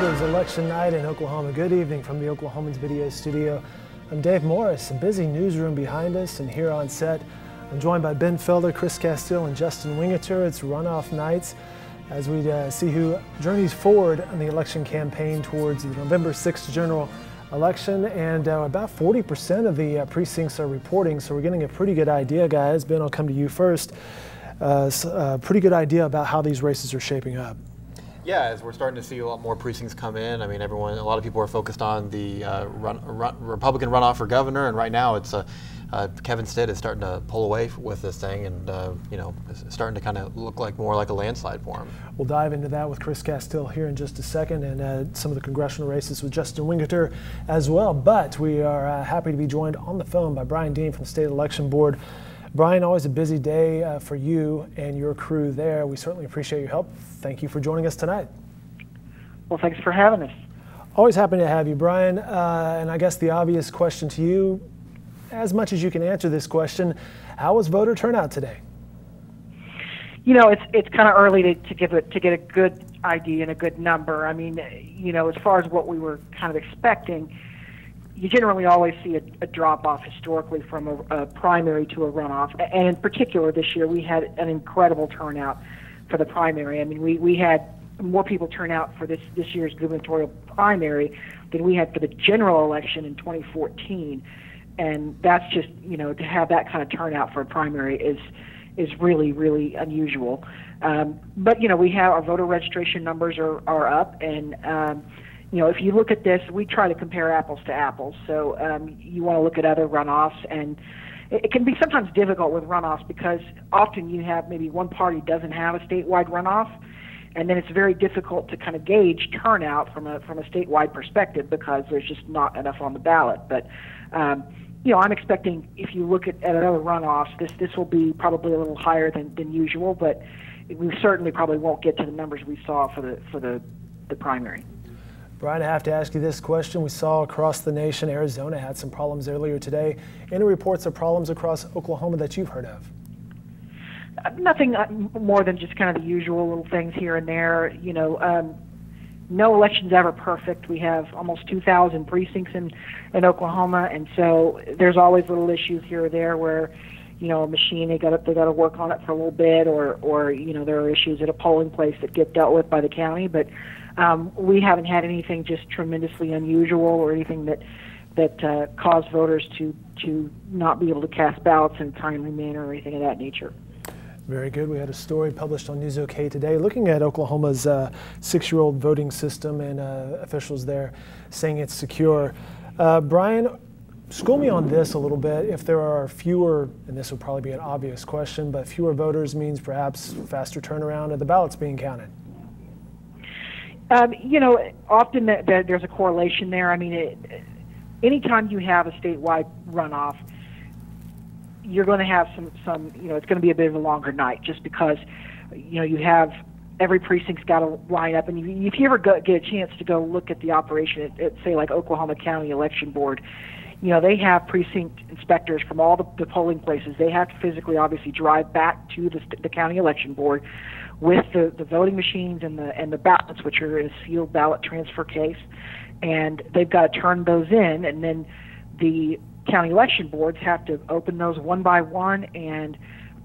is election night in Oklahoma. Good evening from the Oklahoman's video studio. I'm Dave Morris, a busy newsroom behind us, and here on set, I'm joined by Ben Felder, Chris Castile, and Justin Wingeter. It's runoff nights as we see who journeys forward on the election campaign towards the November 6th general election, and about 40% of the precincts are reporting, so we're getting a pretty good idea, guys. Ben, I'll come to you first. Pretty good idea about how these races are shaping up. Yeah, as we're starting to see a lot more precincts come in. I mean, a lot of people are focused on the Republican runoff for governor, and right now it's Kevin Stitt is starting to pull away with this thing, and you know, it's starting to kind of look like more like a landslide for him. We'll dive into that with Chris Castile here in just a second, and some of the congressional races with Justin Wingeter as well. But we are happy to be joined on the phone by Brian Dean from the State Election Board. Brian, always a busy day for you and your crew there. We certainly appreciate your help. Thank you for joining us tonight. Well, thanks for having us. Always happy to have you, Brian. And I guess the obvious question to you, as much as you can answer this question, how was voter turnout today? You know, it's kind of early to get a good idea and a good number. I mean, you know, as far as what we were kind of expecting, you generally always see a drop-off historically from a primary to a runoff. And in particular this year, we had an incredible turnout for the primary. I mean, we had more people turn out for this year's gubernatorial primary than we had for the general election in 2014. And that's just, you know, to have that kind of turnout for a primary is really, really unusual. But, you know, we have our voter registration numbers are up, and you know, if you look at this, we try to compare apples to apples. So you want to look at other runoffs, and it can be sometimes difficult with runoffs because often you have maybe one party doesn't have a statewide runoff, and then it's very difficult to kind of gauge turnout from a statewide perspective because there's just not enough on the ballot. But you know, I'm expecting if you look at other runoffs, this will be probably a little higher than usual, but we certainly probably won't get to the numbers we saw for the primary. Brian, I have to ask you this question. We saw across the nation, Arizona had some problems earlier today. Any reports of problems across Oklahoma that you've heard of? Nothing more than just kind of the usual little things here and there. You know, no election's ever perfect. We have almost 2,000 precincts in Oklahoma, and so there's always little issues here or there where, you know, a machine they got to work on it for a little bit, or you know, there are issues at a polling place that get dealt with by the county, but we haven't had anything just tremendously unusual or anything that caused voters to not be able to cast ballots in a timely manner or anything of that nature. Very good. We had a story published on News OK today looking at Oklahoma's 6-year-old voting system, and officials there saying it's secure. Brian, school me on this a little bit. If there are fewer, and this would probably be an obvious question, but fewer voters means perhaps faster turnaround of the ballots being counted. You know, often there's a correlation there. I mean, anytime you have a statewide runoff, you're going to have some, you know, it's going to be a bit of a longer night just because, you know, you have every precinct's got to line up. And if you ever get a chance to go look at the operation at say, like Oklahoma County Election Board, you know, they have precinct inspectors from all the polling places. They have to physically, obviously, drive back to the county election board with the voting machines and the ballots, which are in a sealed ballot transfer case, and they've got to turn those in, and then the county election boards have to open those one by one and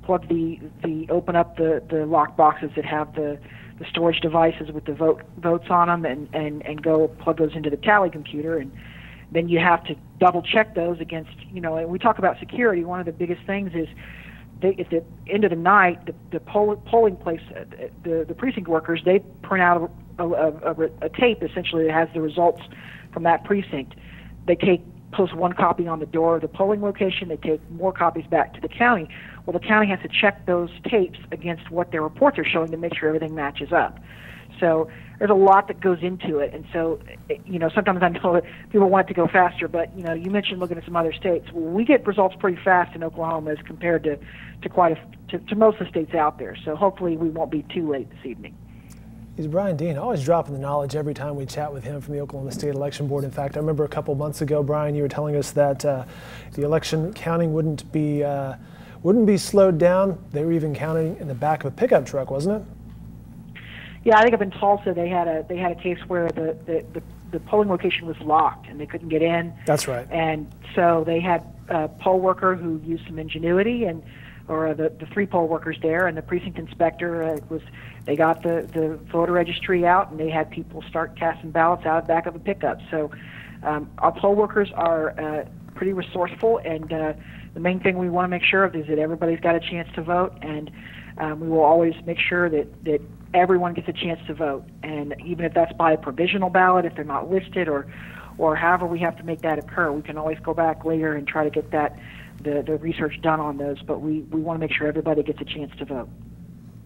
plug open up the lock boxes that have the storage devices with the votes on them, and go plug those into the tally computer, and then you have to double check those against, you know, and we talk about security. One of the biggest things is at the end of the night, the polling place, the precinct workers, they print out a tape essentially that has the results from that precinct. They post one copy on the door of the polling location. They take more copies back to the county. Well, the county has to check those tapes against what their reports are showing to make sure everything matches up. So there's a lot that goes into it, and so, you know, sometimes I know that people want it to go faster, but, you know, you mentioned looking at some other states. Well, we get results pretty fast in Oklahoma as compared to most of the states out there. So hopefully we won't be too late this evening. He's Brian Dean, always dropping the knowledge every time we chat with him from the Oklahoma State Election Board. In fact, I remember a couple months ago, Brian, you were telling us that the election counting wouldn't be slowed down. They were even counting in the back of a pickup truck, wasn't it? Yeah, I think up in Tulsa they had a case where the polling location was locked and they couldn't get in. That's right. And so they had a poll worker who used some ingenuity, or the 3 poll workers there, and the precinct inspector they got the voter registry out, and they had people start casting ballots out back of a pickup. So our poll workers are pretty resourceful, and the main thing we want to make sure of is that everybody's got a chance to vote, and we will always make sure that everyone gets a chance to vote, and even if that's by a provisional ballot, if they're not listed, or however we have to make that occur, we can always go back later and try to get the research done on those, but we want to make sure everybody gets a chance to vote.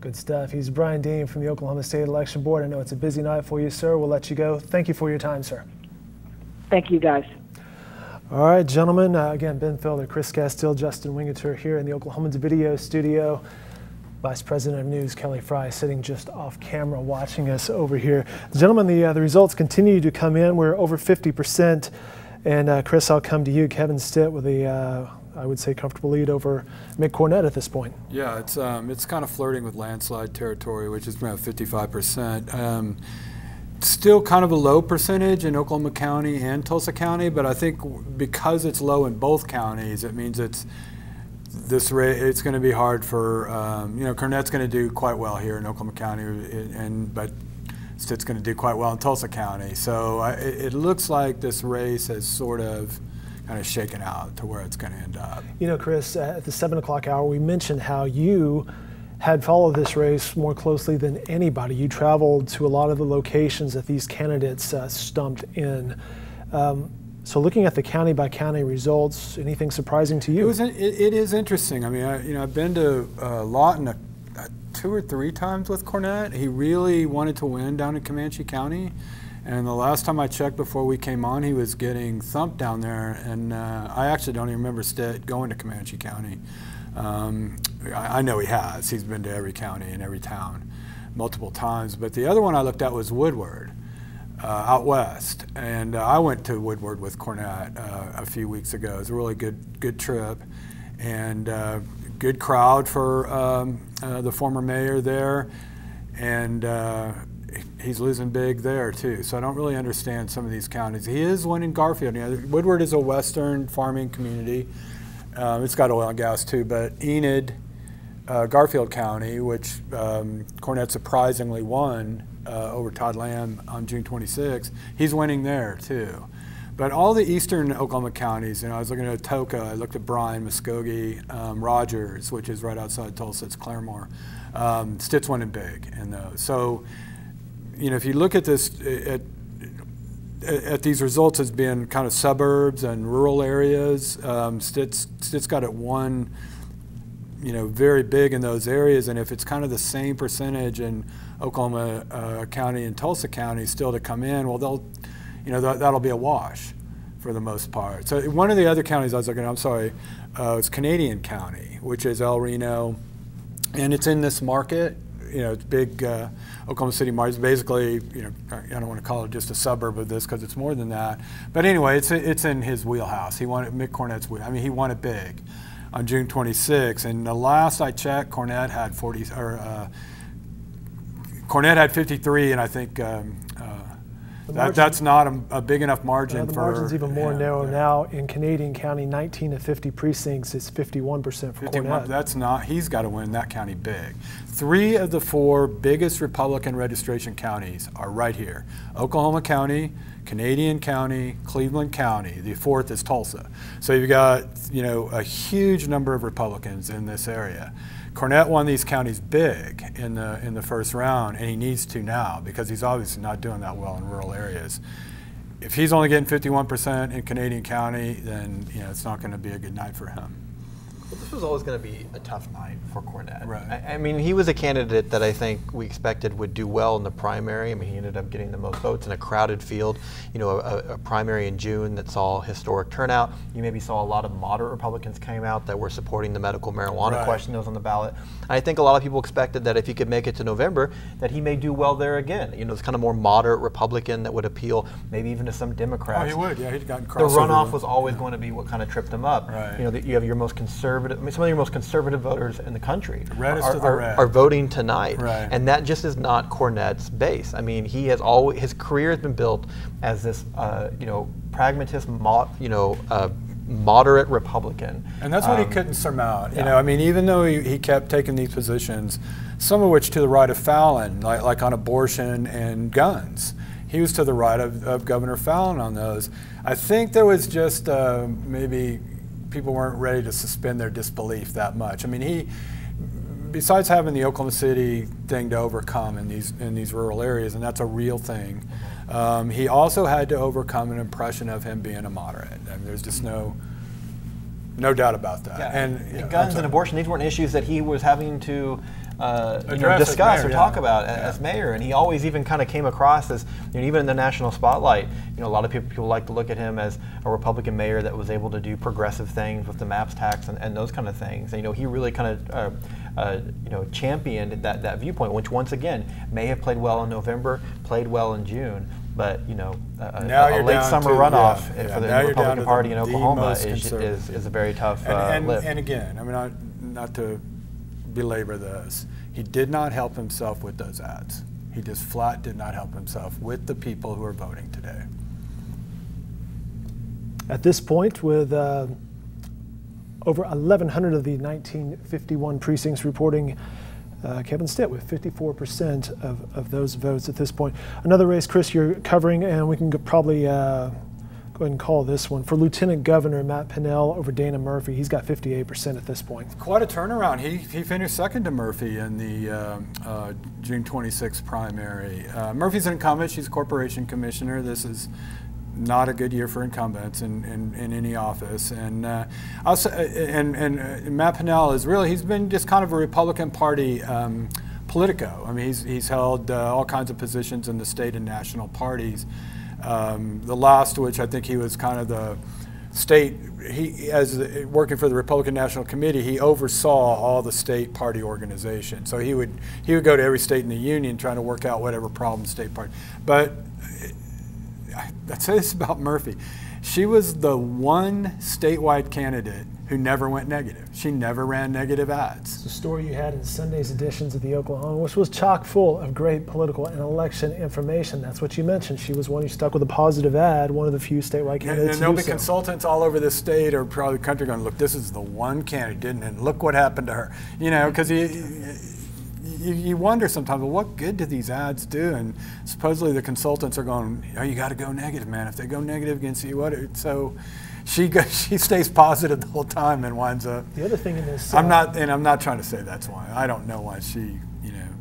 Good stuff. He's Brian Dean from the Oklahoma State Election Board. I know it's a busy night for you, sir. We'll let you go. Thank you for your time, sir. Thank you, guys. All right, gentlemen. Again, Ben Felder, Chris Castile, Justin Wingeter here in the Oklahoman's video studio. Vice President of News Kelly Fry sitting just off camera watching us over here. Gentlemen, the results continue to come in. We're over 50%. And Chris, I'll come to you. Kevin Stitt with a, I would say, comfortable lead over Mick Cornett at this point. Yeah, it's kind of flirting with landslide territory, which is around 55%. Still kind of a low percentage in Oklahoma County and Tulsa County, but I think because it's low in both counties, it means it's going to be hard for Cornett's going to do quite well here in Oklahoma County, but Stitt's going to do quite well in Tulsa County. So it looks like this race has sort of kind of shaken out to where it's going to end up. You know, Chris, at the 7 o'clock hour, we mentioned how you had followed this race more closely than anybody. You traveled to a lot of the locations that these candidates stumped in. So looking at the county-by-county results, anything surprising to you? It is interesting. I mean, I've been to Lawton 2 or 3 times with Cornett. He really wanted to win down in Comanche County. And the last time I checked before we came on, he was getting thumped down there. And I actually don't even remember Stitt going to Comanche County. I know he has. He's been to every county and every town multiple times. But the other one I looked at was Woodward. Out west, and I went to Woodward with Cornett a few weeks ago. It was a really good trip, and good crowd for the former mayor there, and he's losing big there too. So I don't really understand some of these counties. He is winning Garfield. Woodward is a western farming community. It's got oil and gas too, but Enid, Garfield County, which Cornett surprisingly won over Todd Lamb on June 26th, he's winning there too. But all the eastern Oklahoma counties, I was looking at Atoka, I looked at Bryan, Muskogee, Rogers, which is right outside Tulsa, it's Claremore. Stitt's winning big in those. So, if you look at this, at these results as being kind of suburbs and rural areas, Stitt's got it won, very big in those areas, and if it's kind of the same percentage in Oklahoma County and Tulsa County still to come in, well, that'll be a wash for the most part. So one of the other counties I was looking at, it's Canadian County, which is El Reno, and it's in this market. It's big Oklahoma City market. It's basically, I don't want to call it just a suburb of this because it's more than that. But anyway, it's in his wheelhouse. He won it, Mick Cornett's wheelhouse. I mean, he won it big on June 26th, and the last I checked, Cornett had 53, and I think that's not a big enough margin. The margin's even more narrow now in Canadian County. 19 to 50 precincts is 51% for Cornett. That's not. He's got to win that county big. 3 of the 4 biggest Republican registration counties are right here: Oklahoma County, Canadian County, Cleveland County. The 4th is Tulsa. So you've got a huge number of Republicans in this area. Cornett won these counties big in the first round, and he needs to now because he's obviously not doing that well in rural areas. If he's only getting 51% in Canadian County, then it's not going to be a good night for him. Well, this was always going to be a tough night for Cornett. Right. I mean, he was a candidate that I think we expected would do well in the primary. I mean, he ended up getting the most votes in a crowded field. A primary in June that saw historic turnout. You maybe saw a lot of moderate Republicans came out that were supporting the medical marijuana question that was on the ballot. And I think a lot of people expected that if he could make it to November, that he may do well there again. It's kind of more moderate Republican that would appeal maybe even to some Democrats. Oh, he would. Yeah, he'd gotten crossover. The runoff was always going to be what kind of tripped him up. Right. You have your most conservative conservative, I mean, some of your most conservative voters in the country are voting tonight. Right. And that just is not Cornett's base. I mean, he has always, his career has been built as this, pragmatist, moderate Republican. And that's what he couldn't surmount. You know, I mean, even though he kept taking these positions, some of which to the right of Fallon, like on abortion and guns. He was to the right of Governor Fallon on those. I think there was just maybe people weren't ready to suspend their disbelief that much. I mean, besides having the Oklahoma City thing to overcome in these rural areas, and that's a real thing, he also had to overcome an impression of him being a moderate. I mean, there's just no doubt about that. Yeah. And guns and abortion, these weren't issues that he was having to as discuss mayor, or talk about as mayor, and he always even kind of came across as, even in the national spotlight, a lot of people like to look at him as a Republican mayor that was able to do progressive things with the MAPS tax and those kind of things. And, he really kind of championed that viewpoint, which once again may have played well in November, played well in June. But a late summer runoff for the Republican Party in Oklahoma is a very tough lift. And again, I mean, not to belabor this, he did not help himself with those ads. He just flat did not help himself with the people who are voting today. At this point, with over 1,100 of the 1951 precincts reporting, Kevin Stitt with 54% of those votes at this point. Another race, Chris, you're covering, and we can probably go ahead and call this one. For Lieutenant Governor, Matt Pinnell over Dana Murphy, he's got 58% at this point. Quite a turnaround. He finished second to Murphy in the June 26th primary. Murphy's an incumbent. She's a corporation commissioner. This is not a good year for incumbents in any office. And Matt Pinnell he's been just kind of a Republican Party politico. I mean, he's held all kinds of positions in the state and national parties. The last, which I think he was kind of the state, working for the Republican National Committee, he oversaw all the state party organizations. So he would go to every state in the union trying to work out whatever problem state party. But I'd say this about Murphy. She was the one statewide candidate who never went negative. She never ran negative ads. It's a story you had in Sunday's editions of the Oklahoman, which was chock full of great political and election information. That's what you mentioned. She was one who stuck with a positive ad, one of the few statewide candidates. And there'll be consultants all over the state or probably the country going, look, this is the one candidate, and look what happened to her. Because you wonder sometimes, well, what good do these ads do? And supposedly the consultants are going, you got to go negative, man. If they go negative against you, what? So she stays positive the whole time and winds up. The other thing in this, I'm not trying to say that's why. I don't know why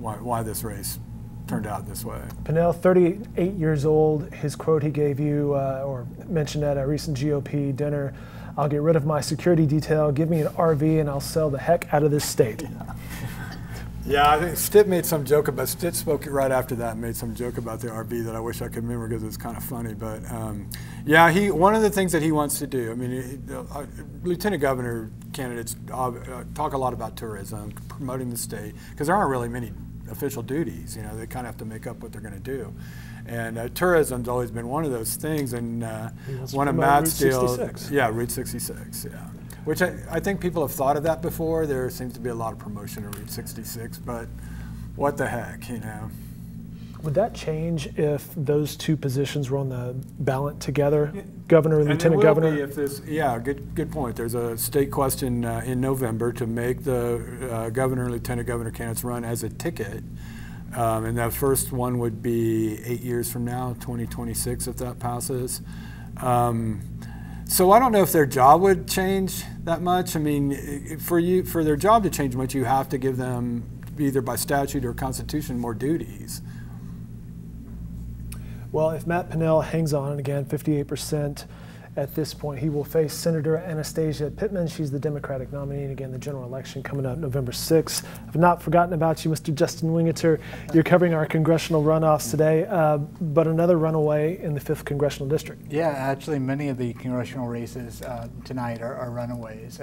why this race turned out this way. Pinnell, 38 years old. His quote he gave you or mentioned at a recent GOP dinner: "I'll get rid of my security detail. Give me an RV, and I'll sell the heck out of this state." Yeah, I think Stitt made some joke about. Stitt spoke right after that and made some joke about the RV that I wish I could remember because it's kind of funny. But yeah, one of the things that he wants to do. I mean, lieutenant governor candidates talk a lot about tourism, promoting the state, because there aren't really many official duties. They kind of have to make up what they're going to do. And tourism's always been one of those things. And one of Matt's deals, Route 66, yeah. Which I think people have thought of that before. There seems to be a lot of promotion of Route 66, but what the heck, Would that change if those two positions were on the ballot together, governor and lieutenant governor? Good point. There's a state question in November to make the governor and lieutenant governor candidates run as a ticket. And that first one would be 8 years from now, 2026, if that passes. So I don't know if their job would change that much. I mean, for their job to change much, you have to give them, either by statute or constitution, more duties. Well, if Matt Pinnell hangs on, and again, 58% at this point, he will face Senator Anastasia Pittman. She's the Democratic nominee, and again, the general election coming up November 6th. I've not forgotten about you, Mr. Justin Wingeter. You're covering our congressional runoffs today, but another runaway in the 5th Congressional District. Yeah, actually, many of the congressional races tonight are runaways,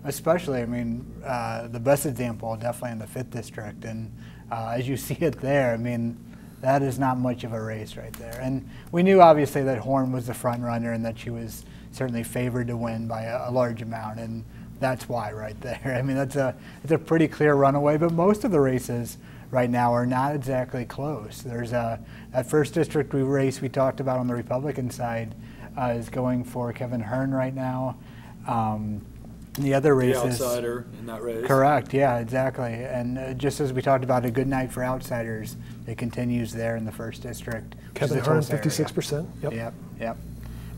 especially, I mean, the best example definitely in the 5th District, and as you see it there, I mean, that is not much of a race right there. And we knew, obviously, that Horn was the front runner and that she was certainly favored to win by a large amount. And that's why right there. I mean, it's a pretty clear runaway, but most of the races right now are not exactly close. There's that first district race we talked about on the Republican side is going for Kevin Hearn right now. The other races, the outsider in that race. Correct. Yeah, exactly. And just as we talked about, a good night for outsiders, it continues there in the first district. Kevin Hearn, 56%. Yep.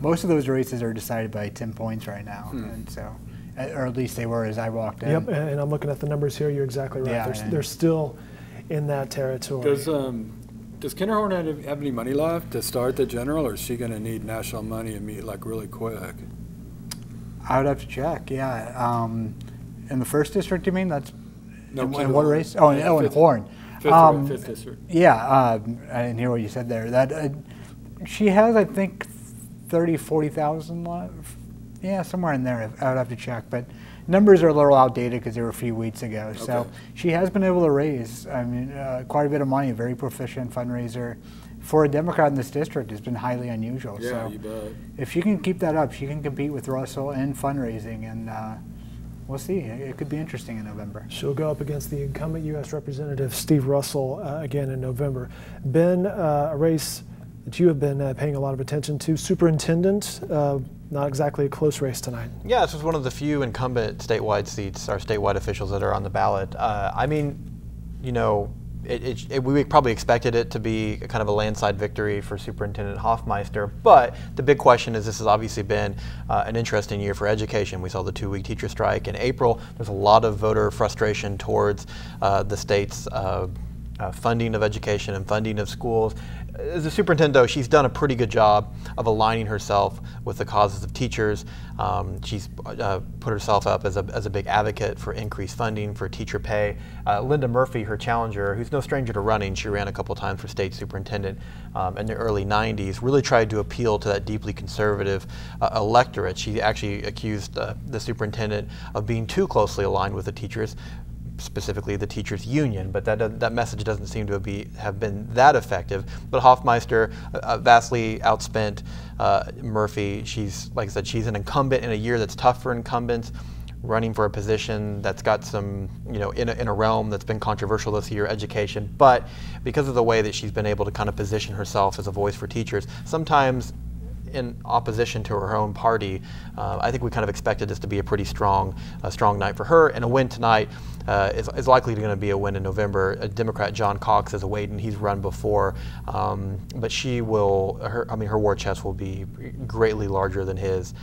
Most of those races are decided by 10 points right now, and so, or at least they were as I walked in. Yep, and I'm looking at the numbers here. You're exactly right. Yeah, they're still in that territory. Does Kinderhorn have any money left to start the general, or is she going to need national money and meet like really quick? I would have to check. Yeah, in the first district, you mean? That's no. In what race? Oh, in Horn. Fifth district. Yeah, I didn't hear what you said there. That she has, I think, 40,000 left. Yeah, somewhere in there. I would have to check, but numbers are a little outdated because they were a few weeks ago. Okay. So she has been able to raise, I mean, quite a bit of money. A very proficient fundraiser for a Democrat in this district has been highly unusual. Yeah, so you bet. If she can keep that up, she can compete with Russell in fundraising, and we'll see. It could be interesting in November. She'll go up against the incumbent U.S. Representative Steve Russell again in November. Ben, a race that you have been paying a lot of attention to, superintendent. Not exactly a close race tonight. Yeah, this was one of the few incumbent statewide seats, our statewide officials that are on the ballot. I mean, you know, we probably expected it to be kind of a landslide victory for Superintendent Hoffmeister, but the big question is this has obviously been an interesting year for education. We saw the 2-week teacher strike in April. There's a lot of voter frustration towards the state's funding of education and funding of schools. As a superintendent, though, she's done a pretty good job of aligning herself with the causes of teachers. She's put herself up as a big advocate for increased funding for teacher pay. Linda Murphy, her challenger, who's no stranger to running, she ran a couple times for state superintendent in the early 90s, really tried to appeal to that deeply conservative electorate. She actually accused the superintendent of being too closely aligned with the teachers, specifically the teachers union, but that message doesn't seem to have been that effective. But Hoffmeister vastly outspent Murphy. She's, like I said, she's an incumbent in a year that's tough for incumbents, running for a position that's got some, you know, in a realm that's been controversial this year, education. But because of the way that she's been able to kind of position herself as a voice for teachers, sometimes in opposition to her own party, I think we kind of expected this to be a pretty strong night for her. And a win tonight is likely going to be a win in November. Democrat John Cox is awaiting. He's run before, but she will. Her war chest will be greatly larger than his.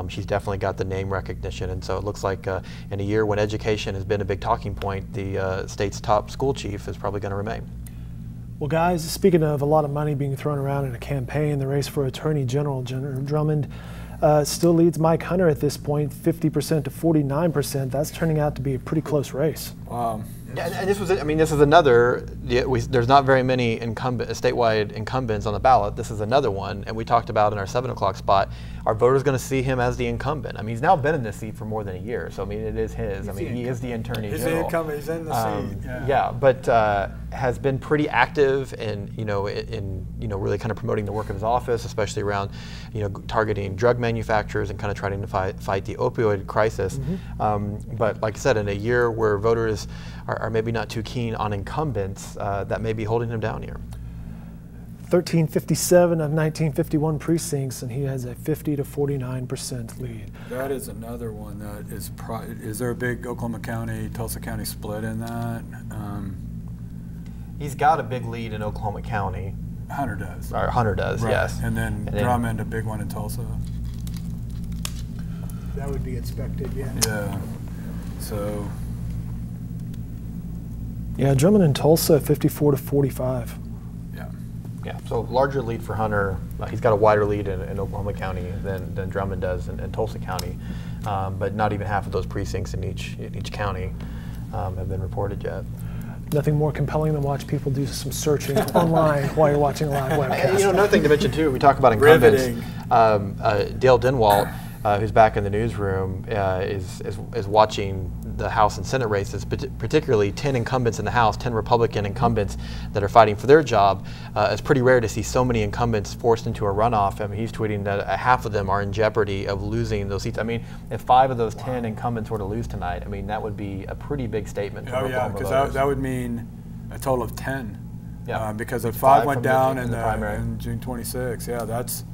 She's definitely got the name recognition, and so it looks like in a year when education has been a big talking point, the state's top school chief is probably going to remain. Well, guys, speaking of a lot of money being thrown around in a campaign, the race for Attorney General, General Drummond still leads Mike Hunter at this point, 50% to 49%. That's turning out to be a pretty close race. Wow. Yeah, and this is another. There's not very many statewide incumbents on the ballot. This is another one, and we talked about in our 7 o'clock spot. Are voters going to see him as the incumbent? I mean, he's now been in this seat for more than a year, so I mean, it is his. He is the Attorney General. He's the incumbent. He's in the seat. Yeah, but has been pretty active in really kind of promoting the work of his office, especially around targeting drug manufacturers and kind of trying to fight the opioid crisis. Mm-hmm. But like I said, in a year where voters are maybe not too keen on incumbents, that may be holding him down here. 1357 of 1951 precincts, and he has a 50 to 49% lead. That is another one that is there a big Oklahoma County, Tulsa County split in that? He's got a big lead in Oklahoma County. Hunter does. Or Hunter does, right. Yes. And then Drummond, a big one in Tulsa. That would be expected, yeah. Yeah. So. Yeah, Drummond in Tulsa, 54 to 45. Yeah, so larger lead for Hunter. He's got a wider lead in Oklahoma County than Drummond does in Tulsa County, but not even half of those precincts in each county have been reported yet. Nothing more compelling than watch people do some searching online while you're watching a live webcast. Another thing to mention too, we talk about incumbents. Dale Denwalt, who's back in the newsroom, is watching the House and Senate races, particularly 10 incumbents in the House, 10 Republican incumbents that are fighting for their job. It's pretty rare to see so many incumbents forced into a runoff. I mean, he's tweeting that half of them are in jeopardy of losing those seats. I mean, if 5 of those 10 incumbents were to lose tonight, I mean, that would be a pretty big statement. Oh yeah, because that would mean a total of 10. Yeah. Because if 5 went down in primary. June 26, yeah, that's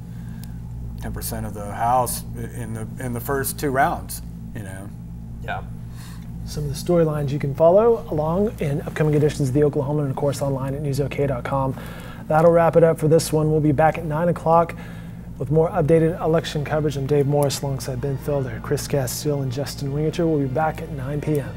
10% of the House in the first 2 rounds. You know. Yeah. Some of the storylines you can follow along in upcoming editions of the Oklahoman, and of course online at newsok.com. That'll wrap it up for this one. We'll be back at 9 o'clock with more updated election coverage. I'm Dave Morris alongside Ben Felder, Chris Castile, and Justin Wingerter. We'll be back at 9 p.m.